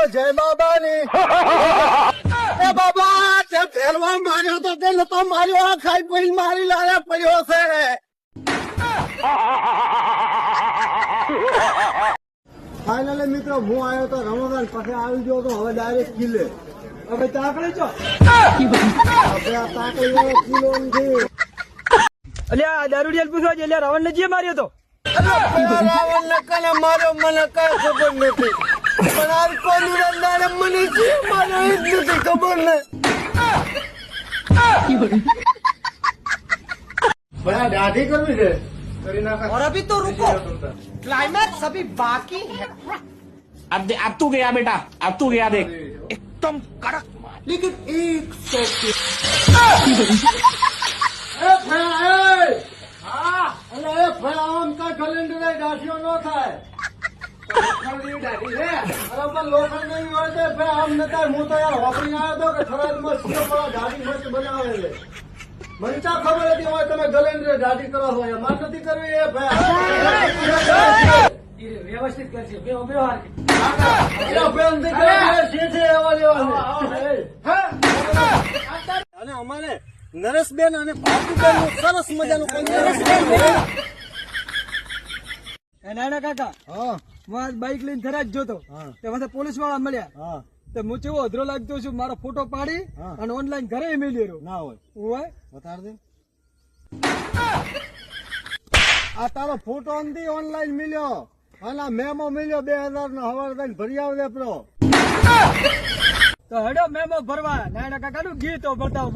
જય બાબાની એ બાબા તે ફેરવા માર્યો તો તે નતો માર્યો આ ખાઈ પી મારી લાયા પડ્યો છે ફાઇનલી મિત્રો હું આવ્યો તો રમોદાન પછી આવી ગયો તો હવે ડાયરેક્ટ કિલે હવે તાકડી છો હવે આ તાકડી વાળો કિલો નથી અલ્યા દારૂડિયાલ પૂછવા છે એટલે રાવણ ને જે માર્યો તો રાવણ ને કને માર્યો મને કઈ ખબર નથી પણ આ કોની રંડાને મને જે માર્યો એ જ નથી ખબર ને બડા દાઢી કરવી છે और अभी तो रुको क्लाइमैक्स अभी बाकी है अब तू गया बेटा अब तू गया देख एकदम कड़क लेकिन एक सेकंड એ ફયા એ હા અલે એ ફયા આમ કા કેલેન્ડર એ દાઢીઓ નો થાય લોખંડની દાઢી છે અરે પણ લોખંડ નહીં હોય તો ફયા આમ નતા હું તો યાર હોપરી આવ્યો તો કે થરાદમાં સીઓ વાળા દાઢી મસ્ત બનાવે છે મને ચા ખબર હતી હોય તમે કેલેન્ડર દાઢી કરો છો યાર માર નથી કરવી એ ફયા વ્યવસ્થિત કરશે વ્યવહાર અને અમારે નરેશબેન અને ભારતીબેન નું સરસ મજાનું નાના કાકા હા હું આજ બાઇક લઈને થરાદ જોતો તે પાસે પોલીસ વાળા મળ્યા હા તો હું કેવો અધરો લાગતો છું મારો ફોટો પાડી અને ઓનલાઈન ઘરે મેલી રહ્યો ના હોય હોય બતાડ દે આ તારો ફોટો અંધી ઓનલાઈન મળ્યો અને મેમો મળ્યો 2000 નો હવારે થઈને ભરી આવજે પ્રો તો હેડો મેમો ભરવા નાના કાકા નું ગીતો ભરતા